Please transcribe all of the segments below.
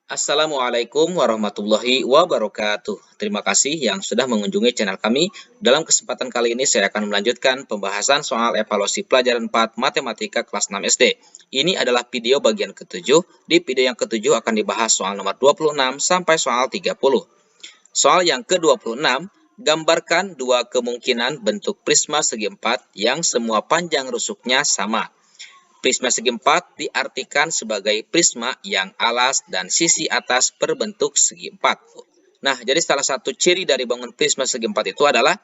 Assalamualaikum warahmatullahi wabarakatuh. Terima kasih yang sudah mengunjungi channel kami. Dalam kesempatan kali ini saya akan melanjutkan pembahasan soal evaluasi pelajaran 4 Matematika kelas 6 SD. Ini adalah video bagian ke-7. Di video yang ke-7 akan dibahas soal nomor 26 sampai soal 30. Soal yang ke-26, gambarkan dua kemungkinan bentuk prisma segi empat yang semua panjang rusuknya sama. Prisma segi empat diartikan sebagai prisma yang alas dan sisi atas berbentuk segi empat. Nah, jadi salah satu ciri dari bangun prisma segi empat itu adalah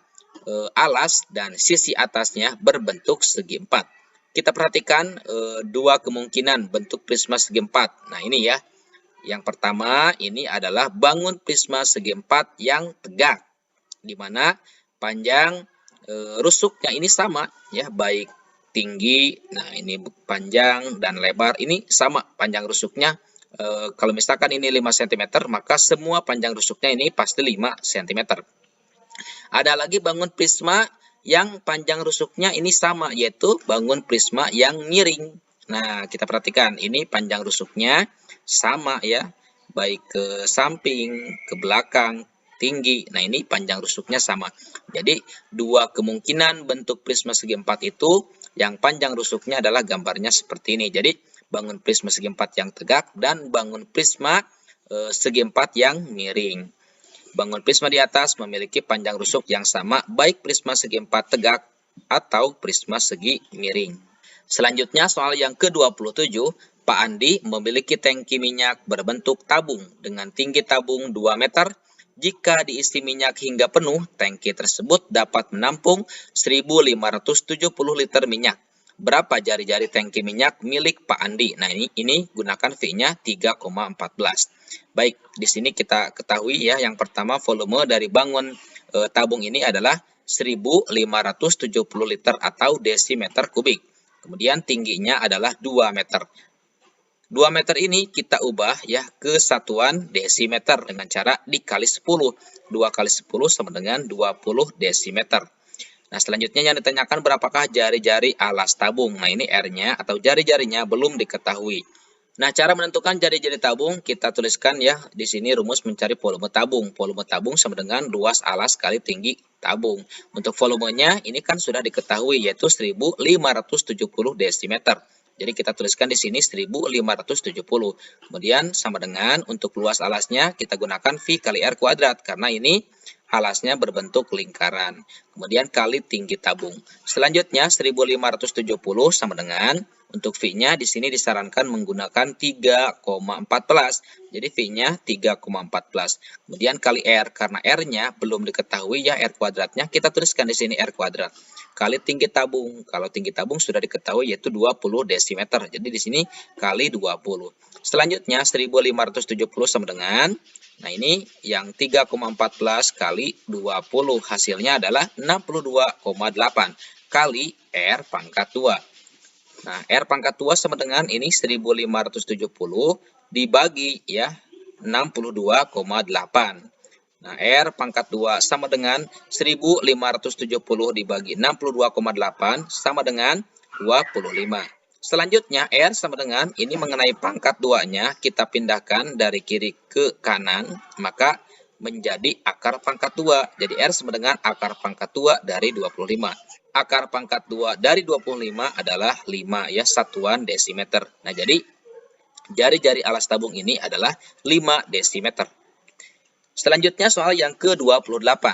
alas dan sisi atasnya berbentuk segi empat. Kita perhatikan dua kemungkinan bentuk prisma segi empat. Nah, ini ya. Yang pertama ini adalah bangun prisma segi empat yang tegak, di mana panjang rusuknya ini sama ya, baik tinggi, nah ini panjang dan lebar ini sama panjang rusuknya. Kalau misalkan ini 5 cm, maka semua panjang rusuknya ini pasti 5 cm. Ada lagi bangun prisma yang panjang rusuknya ini sama, yaitu bangun prisma yang miring. Nah, kita perhatikan ini panjang rusuknya sama ya, baik ke samping, ke belakang, tinggi. Nah, ini panjang rusuknya sama. Jadi, dua kemungkinan bentuk prisma segi empat itu, yang panjang rusuknya adalah gambarnya seperti ini. Jadi, bangun prisma segi empat yang tegak dan bangun prisma segi empat yang miring. Bangun prisma di atas memiliki panjang rusuk yang sama, baik prisma segi empat tegak atau prisma segi miring. Selanjutnya, soal yang ke-27, Pak Andi memiliki tangki minyak berbentuk tabung dengan tinggi tabung 2 meter. Jika diisi minyak hingga penuh, tangki tersebut dapat menampung 1.570 liter minyak. Berapa jari-jari tangki minyak milik Pak Andi? Nah, ini gunakan V-nya 3,14. Baik, di sini kita ketahui ya, yang pertama volume dari bangun tabung ini adalah 1.570 liter atau desimeter kubik. Kemudian tingginya adalah 2 meter. 2 meter ini kita ubah ya ke satuan desimeter dengan cara dikali 10. 2 kali 10 sama dengan 20 desimeter. Nah, selanjutnya yang ditanyakan berapakah jari-jari alas tabung. Nah, ini R-nya atau jari-jarinya belum diketahui. Nah, cara menentukan jari-jari tabung kita tuliskan ya di sini rumus mencari volume tabung. Volume tabung sama dengan luas alas kali tinggi tabung. Untuk volumenya ini kan sudah diketahui yaitu 1.570 desimeter. Jadi kita tuliskan di sini 1.570. Kemudian sama dengan untuk luas alasnya kita gunakan V kali R kuadrat karena ini alasnya berbentuk lingkaran. Kemudian kali tinggi tabung. Selanjutnya 1.570 sama dengan untuk V-nya di sini disarankan menggunakan 3,14. Jadi V-nya 3,14. Kemudian kali R karena R-nya belum diketahui ya R kuadratnya, kita tuliskan di sini R kuadrat. Kali tinggi tabung. Kalau tinggi tabung sudah diketahui yaitu 20 desimeter. Jadi di sini kali 20. Selanjutnya 1.570 sama dengan, nah ini yang 3,14 kali 20 hasilnya adalah 62,8 kali R pangkat 2. Nah, R pangkat 2 sama dengan ini 1.570 dibagi ya 62,8. Nah, R pangkat 2 sama dengan 1.570 dibagi 62,8 sama dengan 25. Selanjutnya, R sama dengan ini mengenai pangkat 2-nya, kita pindahkan dari kiri ke kanan, maka menjadi akar pangkat 2. Jadi, R sama dengan akar pangkat 2 dari 25. Akar pangkat 2 dari 25 adalah 5 ya, satuan desimeter. Nah, jadi jari-jari alas tabung ini adalah 5 desimeter. Selanjutnya soal yang ke-28.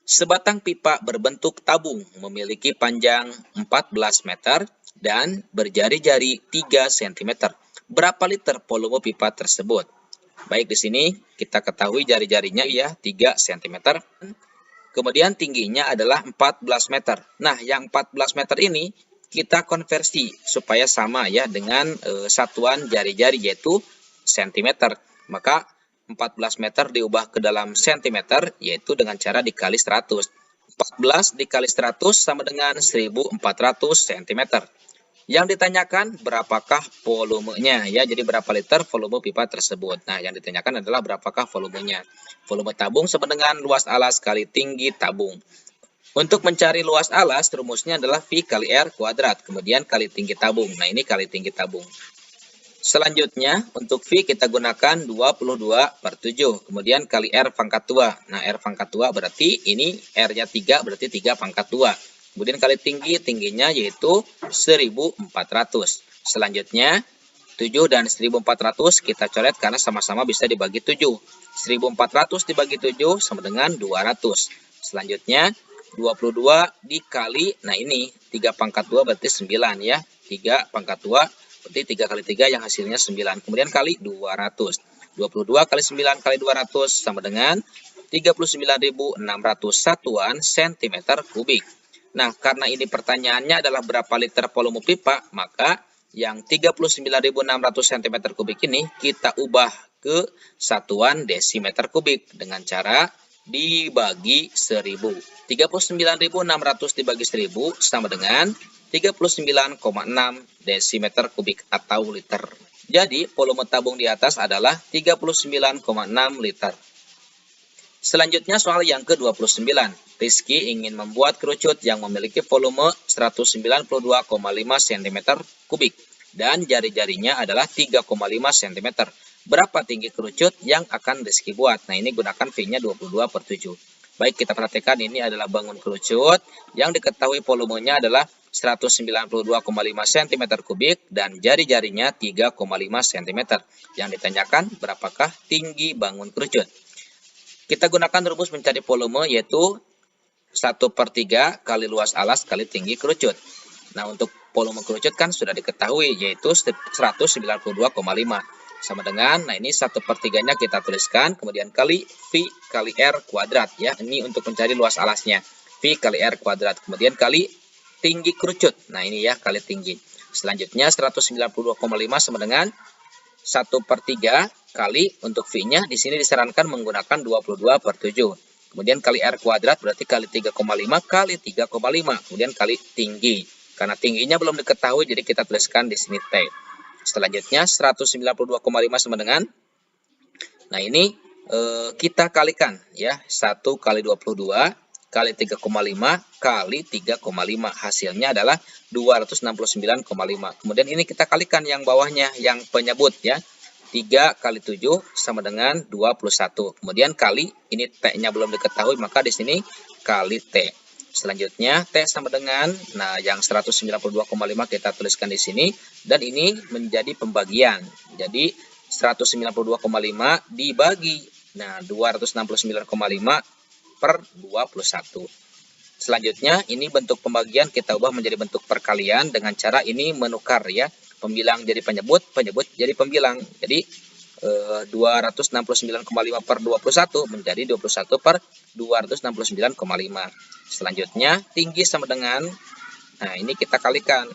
Sebatang pipa berbentuk tabung memiliki panjang 14 meter dan berjari-jari 3 cm. Berapa liter volume pipa tersebut? Baik, di sini kita ketahui jari-jarinya ya 3 cm. Kemudian tingginya adalah 14 meter. Nah, yang 14 meter ini kita konversi supaya sama ya dengan satuan jari-jari yaitu cm. Maka 14 meter diubah ke dalam cm yaitu dengan cara dikali 100. 14 dikali 100 sama dengan 1400 cm. Yang ditanyakan berapakah volumenya ya. Jadi berapa liter volume pipa tersebut. Nah, yang ditanyakan adalah berapakah volumenya. Volume tabung sama dengan luas alas kali tinggi tabung. Untuk mencari luas alas, rumusnya adalah V kali R kuadrat, kemudian kali tinggi tabung. Nah, ini kali tinggi tabung. Selanjutnya, untuk V kita gunakan 22/7, kemudian kali R pangkat 2. Nah, R pangkat 2 berarti ini R-nya 3, berarti 3 pangkat 2. Kemudian kali tingginya yaitu 1400. Selanjutnya, 7 dan 1400 kita coret karena sama-sama bisa dibagi 7. 1400 dibagi 7 sama dengan 200. Selanjutnya, 22 dikali, nah ini 3 pangkat 2 berarti 9 ya. 3 pangkat 2 berarti 3 kali 3 yang hasilnya 9. Kemudian kali 200. 22 kali 9 kali 200 sama dengan 39.600 satuan cm3. Nah, karena ini pertanyaannya adalah berapa liter volume pipa, maka yang 39.600 cm3 ini kita ubah ke satuan desimeter kubik dengan cara dibagi 1000. 39.600 dibagi 1000 sama dengan 39,6 desimeter kubik atau liter. Jadi, volume tabung di atas adalah 39,6 liter. Selanjutnya soal yang ke-29. Rizky ingin membuat kerucut yang memiliki volume 192,5 cm3 dan jari-jarinya adalah 3,5 cm. Berapa tinggi kerucut yang akan Rizky buat? Nah, ini gunakan V-nya 22/7. Baik, kita perhatikan ini adalah bangun kerucut yang diketahui volumenya adalah 192,5 cm3 dan jari-jarinya 3,5 cm. Yang ditanyakan berapakah tinggi bangun kerucut? Kita gunakan rumus mencari volume yaitu 1/3 kali luas alas kali tinggi kerucut. Nah, untuk volume kerucut kan sudah diketahui yaitu 192,5 sama dengan, nah ini 1/3-nya kita tuliskan, kemudian kali V kali R kuadrat ya. Ini untuk mencari luas alasnya. V kali R kuadrat, kemudian kali tinggi kerucut. Nah, ini ya kali tinggi. Selanjutnya 192,5 sama dengan 1/3 kali untuk V-nya di sini disarankan menggunakan 22/7. Kemudian kali R kuadrat berarti kali 3,5 kali 3,5. Kemudian kali tinggi. Karena tingginya belum diketahui jadi kita tuliskan di sini T. Selanjutnya 192,5 sama dengan, nah ini kita kalikan ya, 1 kali 22 kali 3,5 kali 3,5. Hasilnya adalah 269,5. Kemudian ini kita kalikan yang bawahnya, yang penyebut ya. 3 kali 7 sama dengan 21. Kemudian kali, ini T-nya belum diketahui, maka di sini kali T. Selanjutnya T sama dengan, nah yang 192,5 kita tuliskan di sini. Dan ini menjadi pembagian. Jadi 192,5 dibagi, nah 269,5 per 21. Selanjutnya ini bentuk pembagian kita ubah menjadi bentuk perkalian dengan cara ini menukar ya. Pembilang jadi penyebut, penyebut jadi pembilang. Jadi 269,5 per 21 menjadi 21 per 269,5. Selanjutnya tinggi sama dengan, nah ini kita kalikan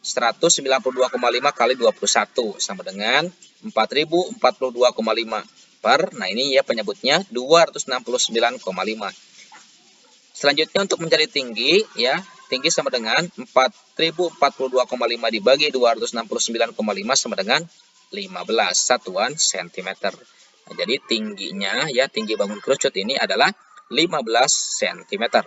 192,5 kali 21 sama dengan 4042,5 per, nah ini ya penyebutnya 269,5. Selanjutnya untuk mencari tinggi ya, tinggi sama dengan 4042,5 dibagi 269,5 sama dengan 15 satuan cm. Nah, jadi tingginya ya, tinggi bangun kerucut ini adalah 15 cm.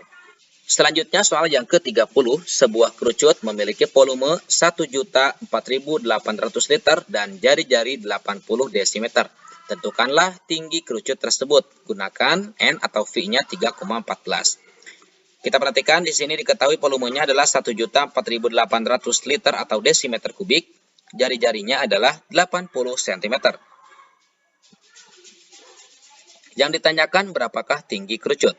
Selanjutnya soal yang ke-30, sebuah kerucut memiliki volume 1.004.800 liter dan jari-jari 80 desimeter. Tentukanlah tinggi kerucut tersebut. Gunakan N atau V-nya 3,14. Kita perhatikan di sini diketahui volumenya adalah 1.004.800 liter atau desimeter kubik. Jari-jarinya adalah 80 cm. Yang ditanyakan berapakah tinggi kerucut?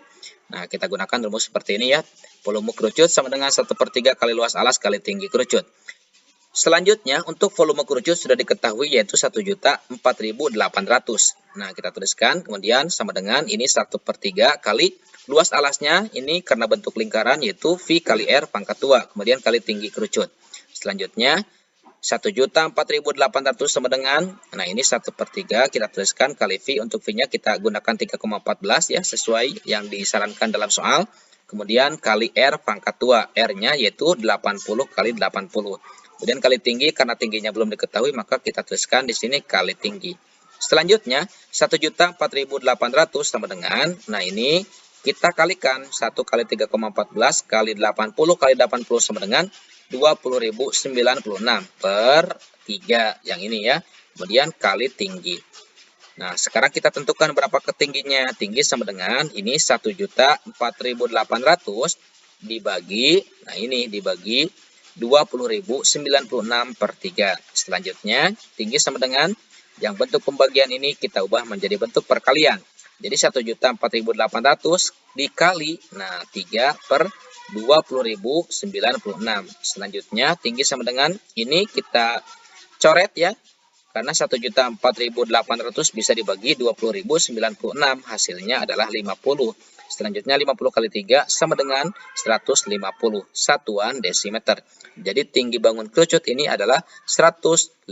Nah, kita gunakan rumus seperti ini ya. Volume kerucut sama dengan 1/3 kali luas alas kali tinggi kerucut. Selanjutnya, untuk volume kerucut sudah diketahui yaitu 1.004.800. Nah, kita tuliskan kemudian sama dengan ini 1/3 kali luas alasnya ini karena bentuk lingkaran yaitu V kali R pangkat 2. Kemudian kali tinggi kerucut. Selanjutnya, 1.004.800 sama dengan, nah ini 1/3 kita tuliskan kali V. Untuk V-nya kita gunakan 3,14 ya, sesuai yang disarankan dalam soal. Kemudian kali R pangkat 2, R-nya yaitu 80 kali 80. Kemudian kali tinggi, karena tingginya belum diketahui maka kita tuliskan di sini kali tinggi. Selanjutnya 1.004.800 sama dengan, nah ini kita kalikan 1 kali 3,14 kali 80 kali 80 sama dengan 20.096 per 3 yang ini ya. Kemudian kali tinggi. Nah, sekarang kita tentukan berapa ketingginya. Tinggi sama dengan ini 1.004.800 dibagi, nah ini dibagi 20.096 per 3. Selanjutnya, tinggi sama dengan yang bentuk pembagian ini kita ubah menjadi bentuk perkalian. Jadi 1.004.800 dikali, nah 3 per 20.096. Selanjutnya, tinggi sama dengan ini kita coret ya. Karena 1.004.800 bisa dibagi 20.096, hasilnya adalah 50. Selanjutnya 50 kali 3 sama dengan 150 satuan desimeter. Jadi tinggi bangun kerucut ini adalah 150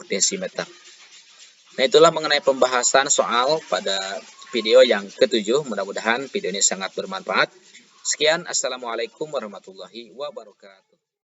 desimeter. Nah, itulah mengenai pembahasan soal pada video yang ke-7. Mudah-mudahan video ini sangat bermanfaat. Sekian, Assalamualaikum warahmatullahi wabarakatuh.